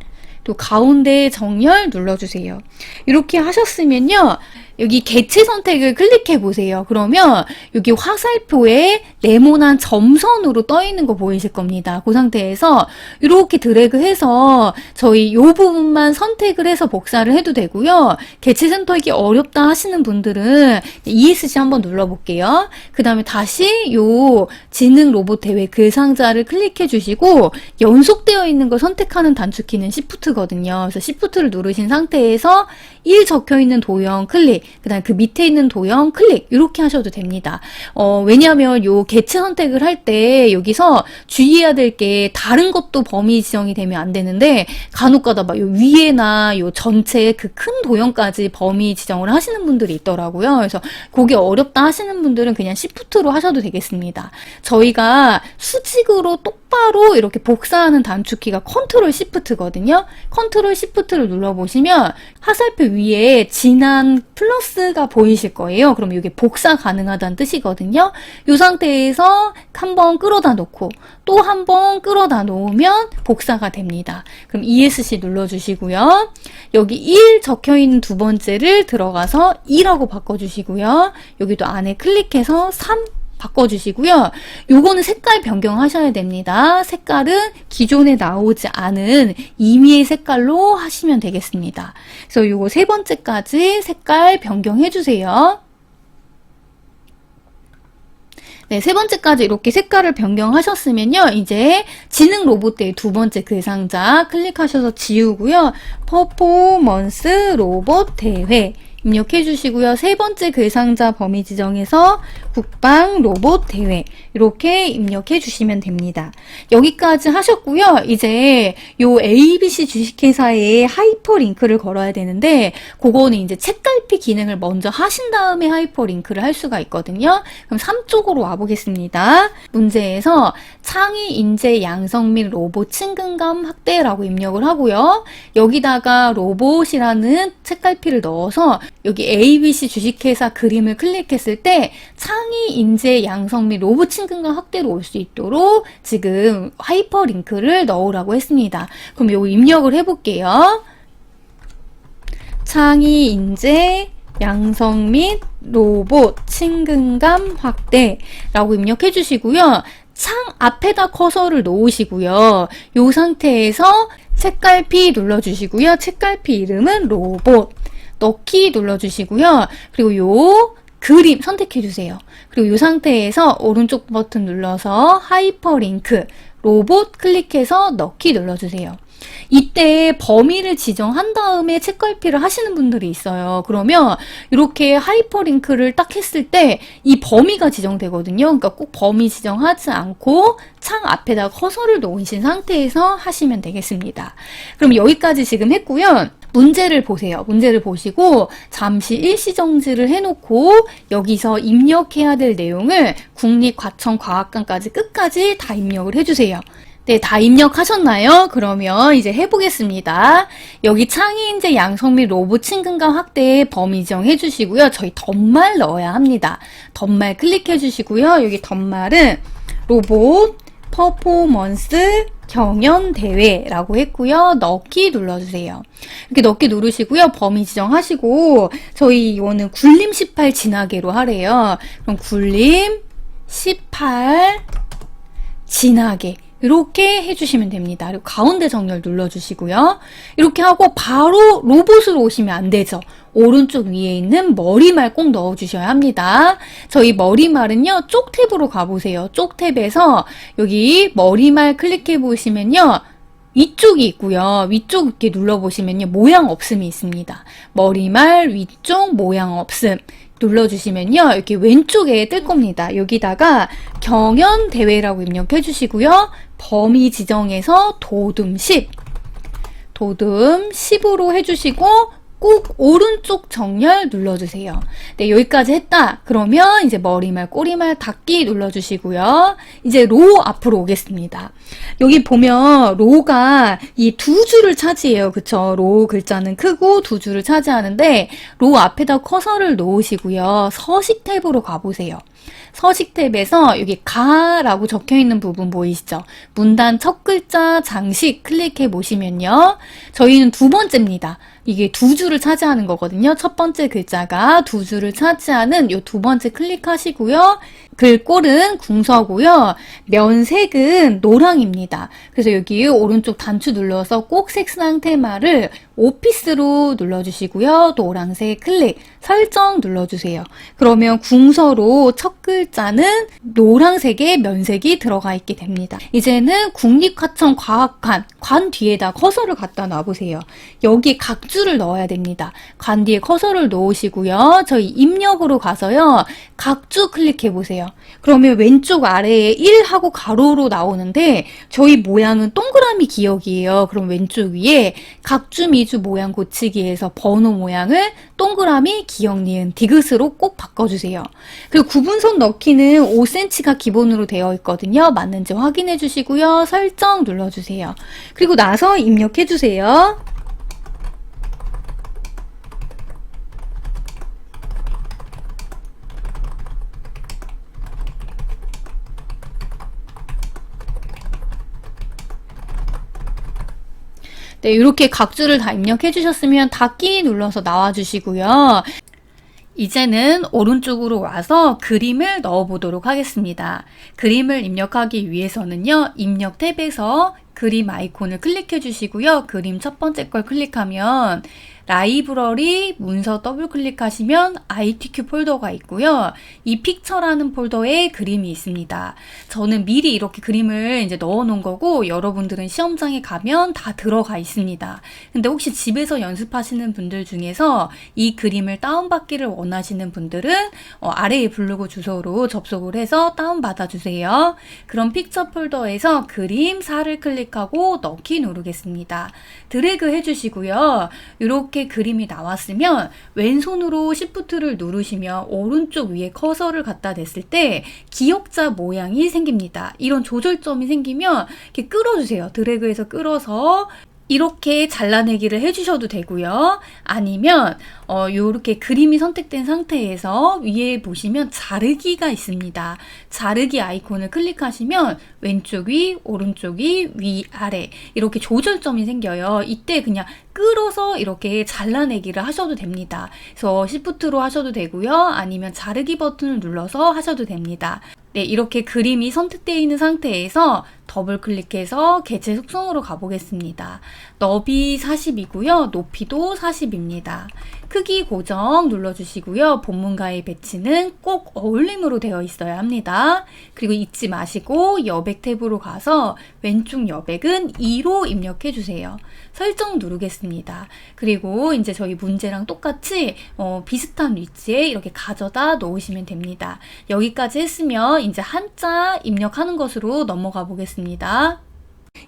또 가운데 정렬 눌러주세요. 이렇게 하셨으면요, 여기 개체 선택을 클릭해 보세요. 그러면 여기 화살표에 네모난 점선으로 떠 있는 거 보이실 겁니다. 그 상태에서 이렇게 드래그해서 저희 요 부분만 선택을 해서 복사를 해도 되고요. 개체 선택이 어렵다 하시는 분들은 ESC 한번 눌러볼게요. 그 다음에 다시 요 지능 로봇 대회 글 상자를 클릭해 주시고 연속되어 있는 걸 선택하는 단축키는 Shift거든요. 그래서 Shift를 누르신 상태에서 1 적혀 있는 도형 클릭, 그 다음에 그 밑에 있는 도형 클릭, 이렇게 하셔도 됩니다. 왜냐하면 요 개체 선택을 할 때 여기서 주의해야 될 게 다른 것도 범위 지정이 되면 안 되는데 간혹가다 막 요 위에나 요 전체 그 큰 도형까지 범위 지정을 하시는 분들이 있더라고요. 그래서 그게 어렵다 하시는 분들은 그냥 Shift로 하셔도 되겠습니다. 저희가 수직으로 똑바로 이렇게 복사하는 단축키가 컨트롤 Shift거든요. 컨트롤 Shift를 눌러보시면 화살표 위에 진한 플러스가 보이실 거예요. 그럼 이게 복사 가능하다는 뜻이거든요. 이 상태에서 한번 끌어다 놓고 또 한 번 끌어다 놓으면 복사가 됩니다. 그럼 ESC 눌러주시고요. 여기 1 적혀있는 두 번째를 들어가서 2라고 바꿔주시고요. 여기도 안에 클릭해서 3 바꿔주시고요. 요거는 색깔 변경하셔야 됩니다. 색깔은 기존에 나오지 않은 임의의 색깔로 하시면 되겠습니다. 그래서 요거 세 번째까지 색깔 변경해주세요. 네, 세 번째까지 이렇게 색깔을 변경하셨으면요. 이제 지능 로봇대회 두 번째 글 상자 클릭하셔서 지우고요. 퍼포먼스 로봇 대회 입력해 주시고요. 세 번째 글 상자 범위 지정해서 국방 로봇 대회 이렇게 입력해 주시면 됩니다. 여기까지 하셨고요. 이제 요 ABC 주식회사에 하이퍼링크를 걸어야 되는데 그거는 이제 책갈피 기능을 먼저 하신 다음에 하이퍼링크를 할 수가 있거든요. 그럼 3쪽으로 와보겠습니다. 문제에서 창의 인재 양성 및 로봇 친근감 확대라고 입력을 하고요. 여기다가 로봇이라는 책갈피를 넣어서 여기 ABC 주식회사 그림을 클릭했을 때 창의 인재 양성 및 로봇 친근감 확대로 올 수 있도록 지금 하이퍼링크를 넣으라고 했습니다. 그럼 요거 입력을 해볼게요. 창의 인재 양성 및 로봇 친근감 확대라고 입력해 주시고요. 창 앞에다 커서를 놓으시고요. 이 상태에서 책갈피 눌러주시고요. 책갈피 이름은 로봇 넣기 눌러주시고요. 그리고 요 그림 선택해주세요. 그리고 이 상태에서 오른쪽 버튼 눌러서 하이퍼링크 로봇 클릭해서 넣기 눌러주세요. 이때 범위를 지정한 다음에 책갈피를 하시는 분들이 있어요. 그러면 이렇게 하이퍼링크를 딱 했을 때 이 범위가 지정되거든요. 그러니까 꼭 범위 지정하지 않고 창 앞에다 커서를 놓으신 상태에서 하시면 되겠습니다. 그럼 여기까지 지금 했고요. 문제를 보세요. 문제를 보시고 잠시 일시정지를 해놓고 여기서 입력해야 될 내용을 국립과천과학관까지 끝까지 다 입력을 해주세요. 네, 다 입력하셨나요? 그러면 이제 해보겠습니다. 여기 창의 인재 양성 및 로봇 친근감 확대에 범위 지정해 주시고요. 저희 덧말 넣어야 합니다. 덧말 클릭해 주시고요. 여기 덧말은 로봇 퍼포먼스 경연대회라고 했고요. 넣기 눌러주세요. 이렇게 넣기 누르시고요. 범위 지정하시고 저희 이거는 굴림 18 진하게로 하래요. 그럼 굴림 18 진하게 이렇게 해주시면 됩니다. 그리고 가운데 정렬 눌러주시고요. 이렇게 하고 바로 로봇으로 오시면 안 되죠. 오른쪽 위에 있는 머리말 꼭 넣어주셔야 합니다. 저희 머리말은요. 쪽 탭으로 가보세요. 쪽 탭에서 여기 머리말 클릭해 보시면요. 위쪽이 있고요. 위쪽 이렇게 눌러보시면요. 모양 없음이 있습니다. 머리말 위쪽 모양 없음. 눌러주시면요. 이렇게 왼쪽에 뜰 겁니다. 여기다가 경연대회라고 입력해 주시고요. 범위 지정해서 도둠 10. 도둠 10으로 해주시고 꼭 오른쪽 정렬 눌러주세요. 네, 여기까지 했다. 그러면 이제 머리말, 꼬리말 닫기 눌러주시고요. 이제 로 앞으로 오겠습니다. 여기 보면 로가 이 두 줄을 차지해요. 그쵸? 로 글자는 크고 두 줄을 차지하는데 로 앞에다 커서를 놓으시고요. 서식 탭으로 가보세요. 서식 탭에서 여기 가라고 적혀있는 부분 보이시죠? 문단 첫 글자 장식 클릭해 보시면요. 저희는 두 번째입니다. 이게 두 줄을 차지하는 거거든요. 첫 번째 글자가 두 줄을 차지하는 요 두 번째 클릭하시고요. 글꼴은 궁서고요. 면색은 노랑입니다. 그래서 여기 오른쪽 단추 눌러서 꼭 색상 테마를 오피스로 눌러주시고요. 노랑색 클릭, 설정 눌러주세요. 그러면 궁서로 첫 글자는 노랑색의 면색이 들어가 있게 됩니다. 이제는 국립과천 과학관, 관 뒤에다 커서를 갖다 놔보세요. 여기 각주를 넣어야 됩니다. 관 뒤에 커서를 놓으시고요. 저희 입력으로 가서요. 각주 클릭해보세요. 그러면 왼쪽 아래에 1하고 가로로 나오는데 저희 모양은 동그라미 기억이에요. 그럼 왼쪽 위에 각주 미주 모양 고치기에서 번호 모양을 동그라미 기억 니은 디귿으로 꼭 바꿔주세요. 그리고 구분선 넣기는 5cm가 기본으로 되어 있거든요. 맞는지 확인해 주시고요. 설정 눌러주세요. 그리고 나서 입력해 주세요. 네, 이렇게 각주를 다 입력해 주셨으면 닫기 눌러서 나와 주시고요. 이제는 오른쪽으로 와서 그림을 넣어 보도록 하겠습니다. 그림을 입력하기 위해서는요. 입력 탭에서 그림 아이콘을 클릭해 주시고요. 그림 첫 번째 걸 클릭하면 라이브러리 문서 더블 클릭하시면 ITQ 폴더가 있고요. 이 픽처라는 폴더에 그림이 있습니다. 저는 미리 이렇게 그림을 이제 넣어 놓은 거고 여러분들은 시험장에 가면 다 들어가 있습니다. 근데 혹시 집에서 연습하시는 분들 중에서 이 그림을 다운받기를 원하시는 분들은 아래에 블로그 주소로 접속을 해서 다운받아 주세요. 그럼 픽처 폴더에서 그림 4를 클릭하고 넣기 누르겠습니다. 드래그 해주시고요. 이렇게 그림이 나왔으면 왼손으로 Shift를 누르시면 오른쪽 위에 커서를 갖다 댔을 때 기역자 모양이 생깁니다. 이런 조절점이 생기면 이렇게 끌어주세요. 드래그해서 끌어서 이렇게 잘라내기를 해주셔도 되고요. 아니면 요렇게 그림이 선택된 상태에서 위에 보시면 자르기가 있습니다. 자르기 아이콘을 클릭하시면 왼쪽 위, 오른쪽 위, 아래 이렇게 조절점이 생겨요. 이때 그냥 끌어서 이렇게 잘라내기를 하셔도 됩니다. 그래서 Shift로 하셔도 되고요. 아니면 자르기 버튼을 눌러서 하셔도 됩니다. 네, 이렇게 그림이 선택되어 있는 상태에서 더블 클릭해서 개체 속성으로 가보겠습니다. 너비 40이고요. 높이도 40입니다. 크기 고정 눌러주시고요. 본문과의 배치는 꼭 어울림으로 되어 있어야 합니다. 그리고 잊지 마시고 여백 탭으로 가서 왼쪽 여백은 2로 입력해 주세요. 설정 누르겠습니다. 그리고 이제 저희 문제랑 똑같이 비슷한 위치에 이렇게 가져다 놓으시면 됩니다. 여기까지 했으면 이제 한자 입력하는 것으로 넘어가 보겠습니다.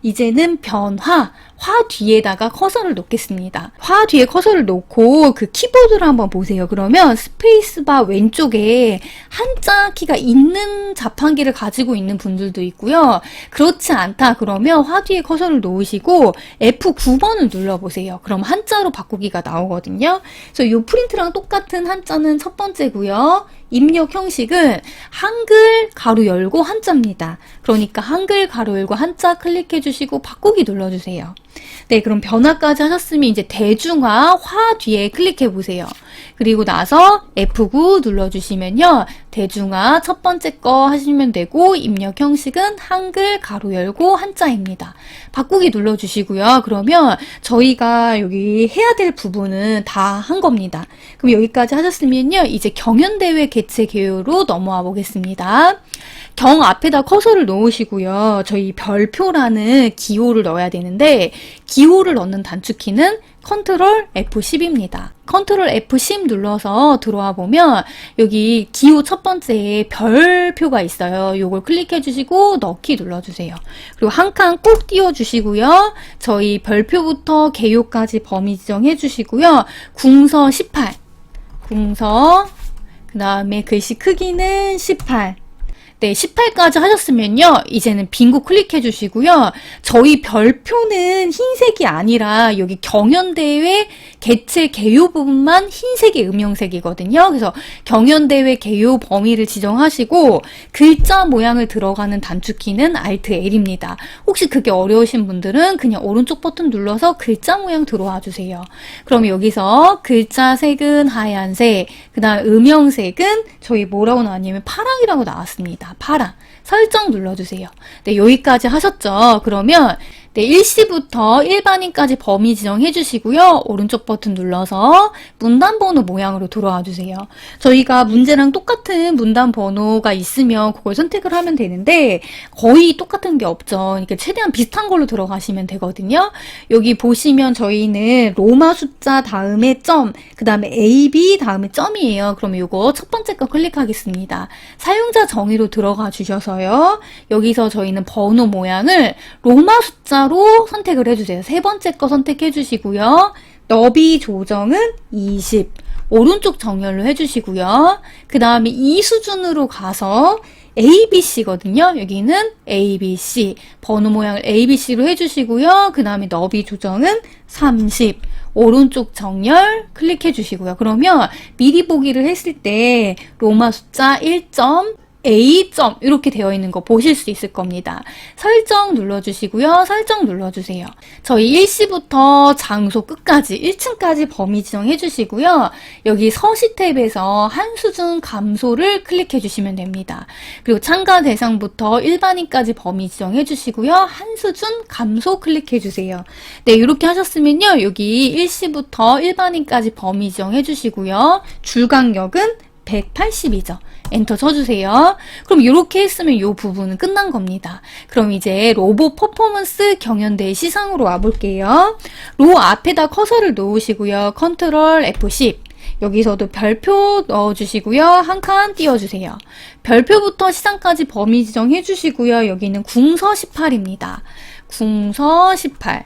이제는 변화, 화 뒤에다가 커서를 놓겠습니다. 화 뒤에 커서를 놓고 그 키보드를 한번 보세요. 그러면 스페이스바 왼쪽에 한자 키가 있는 자판기를 가지고 있는 분들도 있고요. 그렇지 않다 그러면 화 뒤에 커서를 놓으시고 F9번을 눌러보세요. 그럼 한자로 바꾸기가 나오거든요. 그래서 이 프린트랑 똑같은 한자는 첫 번째고요. 입력 형식은 한글 가로 열고 한자입니다. 그러니까 한글 가로 열고 한자 클릭해 주시고 바꾸기 눌러주세요. 네, 그럼 변화까지 하셨으면 이제 대중화 화 뒤에 클릭해 보세요. 그리고 나서 F9 눌러주시면요. 대중화 첫 번째 거 하시면 되고 입력 형식은 한글 가로 열고 한자입니다. 바꾸기 눌러주시고요. 그러면 저희가 여기 해야 될 부분은 다 한 겁니다. 그럼 여기까지 하셨으면요. 이제 경연대회 개최 개요로 넘어와 보겠습니다. 경 앞에다 커서를 놓으시고요. 저희 별표라는 기호를 넣어야 되는데 기호를 넣는 단축키는 컨트롤 F10입니다. 컨트롤 F10 눌러서 들어와 보면 여기 기호 첫 번째에 별표가 있어요. 요걸 클릭해 주시고 넣기 눌러주세요. 그리고 한 칸 꼭 띄워 주시고요. 저희 별표부터 개요까지 범위 지정해 주시고요. 궁서 18, 궁서 그 다음에 글씨 크기는 18. 네, 18까지 하셨으면요. 이제는 빙고 클릭해 주시고요. 저희 별표는 흰색이 아니라 여기 경연대회 개체 개요 부분만 흰색이 음영색이거든요. 그래서 경연대회 개요 범위를 지정하시고 글자 모양을 들어가는 단축키는 Alt L입니다. 혹시 그게 어려우신 분들은 그냥 오른쪽 버튼 눌러서 글자 모양 들어와 주세요. 그럼 여기서 글자 색은 하얀색, 그 다음 음영색은 저희 뭐라고 나왔냐면 파랑이라고 나왔습니다. 파랑. 설정 눌러주세요. 네, 여기까지 하셨죠? 그러면 네, 일시부터 일반인까지 범위 지정해 주시고요. 오른쪽 버튼 눌러서 문단 번호 모양으로 들어와 주세요. 저희가 문제랑 똑같은 문단 번호가 있으면 그걸 선택을 하면 되는데 거의 똑같은 게 없죠. 그러니까 최대한 비슷한 걸로 들어가시면 되거든요. 여기 보시면 저희는 로마 숫자 다음에 점, 그 다음에 AB 다음에 점이에요. 그럼 이거 첫 번째 거 클릭하겠습니다. 사용자 정의로 들어가 주셔서요. 여기서 저희는 번호 모양을 로마 숫자로 선택을 해주세요. 세 번째 거 선택해 주시고요. 너비 조정은 20. 오른쪽 정렬로 해주시고요. 그 다음에 이 수준으로 가서 ABC거든요. 여기는 ABC. 번호 모양을 ABC로 해주시고요. 그 다음에 너비 조정은 30. 오른쪽 정렬 클릭해 주시고요. 그러면 미리 보기를 했을 때 로마 숫자 1점, A 점 이렇게 되어 있는 거 보실 수 있을 겁니다. 설정 눌러주시고요. 설정 눌러주세요. 저희 1시부터 장소 끝까지 1층까지 범위 지정해 주시고요. 여기 서시 탭에서 한 수준 감소를 클릭해 주시면 됩니다. 그리고 참가 대상부터 일반인까지 범위 지정해 주시고요. 한 수준 감소 클릭해 주세요. 네, 이렇게 하셨으면요. 여기 1시부터 일반인까지 범위 지정해 주시고요. 줄 간격은 180이죠. 엔터 쳐주세요. 그럼 이렇게 했으면 이 부분은 끝난 겁니다. 그럼 이제 로봇 퍼포먼스 경연대회 시상으로 와볼게요. 로 앞에다 커서를 놓으시고요. 컨트롤 F10. 여기서도 별표 넣어주시고요. 한 칸 띄워주세요. 별표부터 시상까지 범위 지정해 주시고요. 여기는 궁서 18입니다. 궁서 18.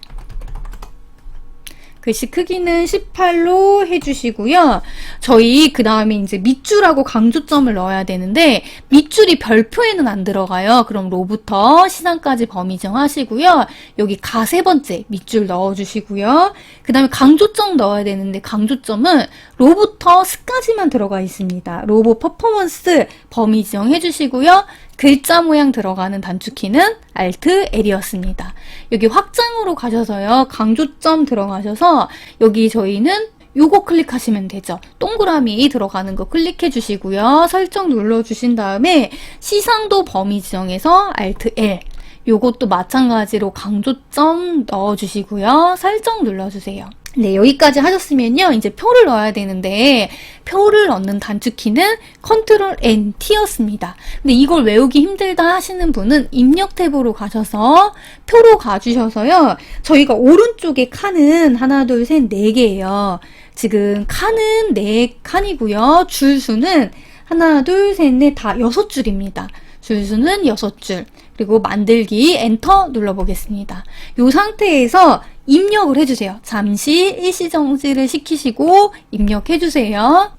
글씨 크기는 18로 해주시고요. 저희 그 다음에 이제 밑줄하고 강조점을 넣어야 되는데 밑줄이 별표에는 안 들어가요. 그럼 로부터 시상까지 범위 정하시고요. 여기 가 세 번째 밑줄 넣어주시고요. 그 다음에 강조점 넣어야 되는데 강조점은 로부터 스까지만 들어가 있습니다. 로봇 퍼포먼스 범위 지정해 주시고요. 글자 모양 들어가는 단축키는 Alt L이었습니다. 여기 확장으로 가셔서요. 강조점 들어가셔서 여기 저희는 요거 클릭하시면 되죠. 동그라미 들어가는 거 클릭해 주시고요. 설정 눌러 주신 다음에 시상도 범위 지정해서 Alt L. 요것도 마찬가지로 강조점 넣어 주시고요. 설정 눌러 주세요. 네, 여기까지 하셨으면요. 이제 표를 넣어야 되는데 표를 넣는 단축키는 컨트롤 NT였습니다. 근데 이걸 외우기 힘들다 하시는 분은 입력 탭으로 가셔서 표로 가주셔서요. 저희가 오른쪽에 칸은 하나, 둘, 셋, 네 개예요. 지금 칸은 4칸이고요. 줄수는 하나, 둘, 셋, 넷, 다 6줄입니다. 줄수는 6줄. 그리고 만들기 엔터 눌러보겠습니다. 이 상태에서 입력을 해주세요. 잠시 일시정지를 시키시고 입력해주세요.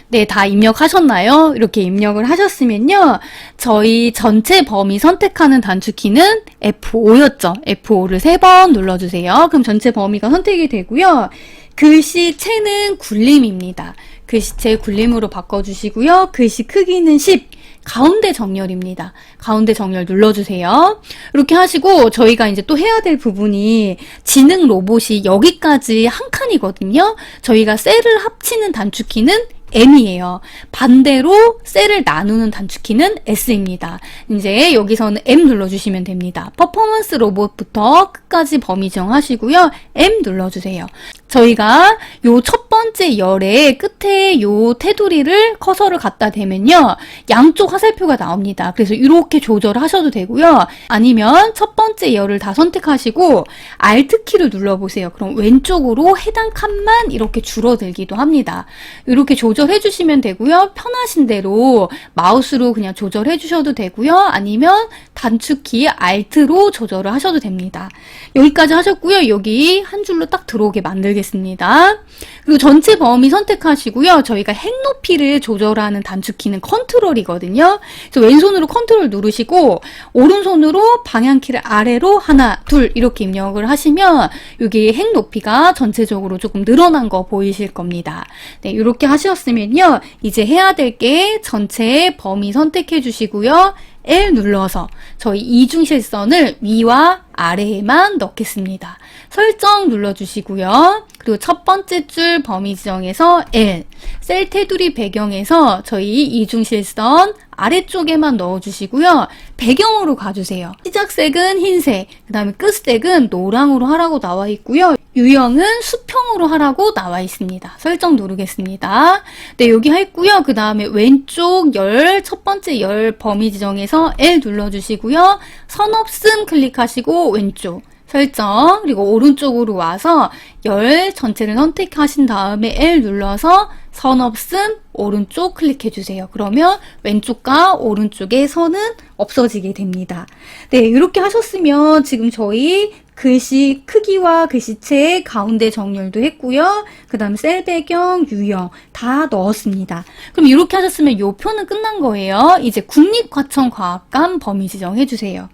네, 다 입력하셨나요? 이렇게 입력을 하셨으면요. 저희 전체 범위 선택하는 단축키는 F5였죠. F5를 3번 눌러주세요. 그럼 전체 범위가 선택이 되고요. 글씨체는 굴림입니다. 글씨체 굴림으로 바꿔주시고요. 글씨 크기는 10. 가운데 정렬입니다. 가운데 정렬 눌러주세요. 이렇게 하시고 저희가 이제 또 해야 될 부분이 지능 로봇이 여기까지 한 칸이거든요. 저희가 셀을 합치는 단축키는 M이에요. 반대로 셀을 나누는 단축키는 S입니다. 이제 여기서는 M 눌러주시면 됩니다. 퍼포먼스 로봇부터 끝까지 범위 정하시고요. M 눌러주세요. 저희가 요 첫 번째 열의 끝에 요 테두리를 커서를 갖다 대면요. 양쪽 화살표가 나옵니다. 그래서 이렇게 조절하셔도 되고요. 아니면 첫 번째 열을 다 선택하시고 Alt키를 눌러보세요. 그럼 왼쪽으로 해당 칸만 이렇게 줄어들기도 합니다. 이렇게 조절해 주시면 되고요. 편하신 대로 마우스로 그냥 조절해 주셔도 되고요. 아니면 단축키 Alt로 조절을 하셔도 됩니다. 여기까지 하셨고요. 여기 한 줄로 딱 들어오게 만들겠습니다. 그리고 전체 범위 선택하시고요. 저희가 핵 높이를 조절하는 단축키는 컨트롤이거든요. 그래서 왼손으로 컨트롤 누르시고 오른손으로 방향키를 아래로 하나, 둘 이렇게 입력을 하시면 여기 핵 높이가 전체적으로 조금 늘어난 거 보이실 겁니다. 네, 이렇게 하셨으면요. 이제 해야 될 게 전체 범위 선택해 주시고요. L 눌러서 저희 이중실선을 위와 아래에만 넣겠습니다. 설정 눌러주시고요. 그리고 첫 번째 줄 범위 지정에서 L, 셀 테두리 배경에서 저희 이중실선 아래쪽에만 넣어주시고요. 배경으로 가주세요. 시작색은 흰색, 그 다음에 끝색은 노랑으로 하라고 나와 있고요. 유형은 수평으로 하라고 나와 있습니다. 설정 누르겠습니다. 네, 여기 했고요. 그 다음에 왼쪽 열, 첫 번째 열 범위 지정에서 L 눌러주시고요. 선 없음 클릭하시고 왼쪽 설정, 그리고 오른쪽으로 와서 열 전체를 선택하신 다음에 L 눌러서 선 없음 오른쪽 클릭해 주세요. 그러면 왼쪽과 오른쪽의 선은 없어지게 됩니다. 네, 이렇게 하셨으면 지금 저희 글씨 크기와 글씨체 가운데 정렬도 했고요. 그 다음 셀 배경, 유형 다 넣었습니다. 그럼 이렇게 하셨으면 이 표는 끝난 거예요. 이제 국립과천과학관 범위 지정해 주세요.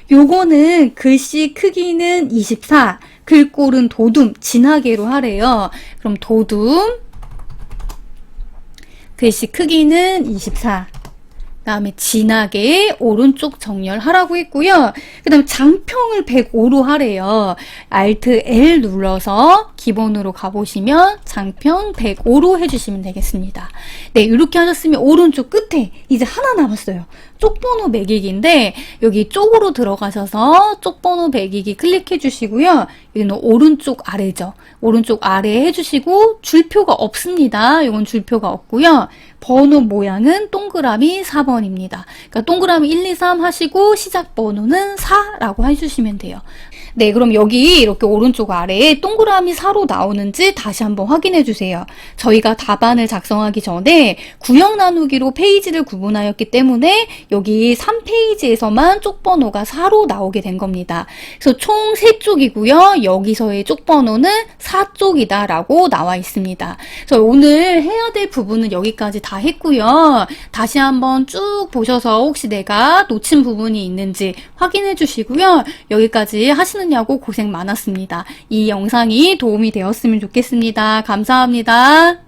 요거는 글씨 크기는 24, 글꼴은 도둠, 진하게로 하래요. 그럼 도둠, 글씨 크기는 24, 그 다음에 진하게 오른쪽 정렬하라고 했고요. 그 다음에 장평을 105로 하래요. Alt L 눌러서 기본으로 가보시면 장평 105로 해주시면 되겠습니다. 네, 이렇게 하셨으면 오른쪽 끝에 이제 하나 남았어요. 쪽번호 매기기인데 여기 쪽으로 들어가셔서 쪽번호 매기기 클릭해 주시고요. 여기는 오른쪽 아래죠. 오른쪽 아래 해주시고 줄표가 없습니다. 이건 줄표가 없고요. 번호 모양은 동그라미 4번입니다. 그러니까 동그라미 1, 2, 3 하시고 시작 번호는 4라고 해주시면 돼요. 네, 그럼 여기 이렇게 오른쪽 아래에 동그라미 4로 나오는지 다시 한번 확인해 주세요. 저희가 답안을 작성하기 전에 구역 나누기로 페이지를 구분하였기 때문에 여기 3페이지에서만 쪽번호가 4로 나오게 된 겁니다. 그래서 총 3쪽이고요. 여기서의 쪽번호는 4쪽이다 라고 나와 있습니다. 그래서 오늘 해야 될 부분은 여기까지 다 했고요. 다시 한번 쭉 보셔서 혹시 내가 놓친 부분이 있는지 확인해 주시고요. 여기까지 하시느냐고 고생 많았습니다. 이 영상이 도움이 되었으면 좋겠습니다. 감사합니다.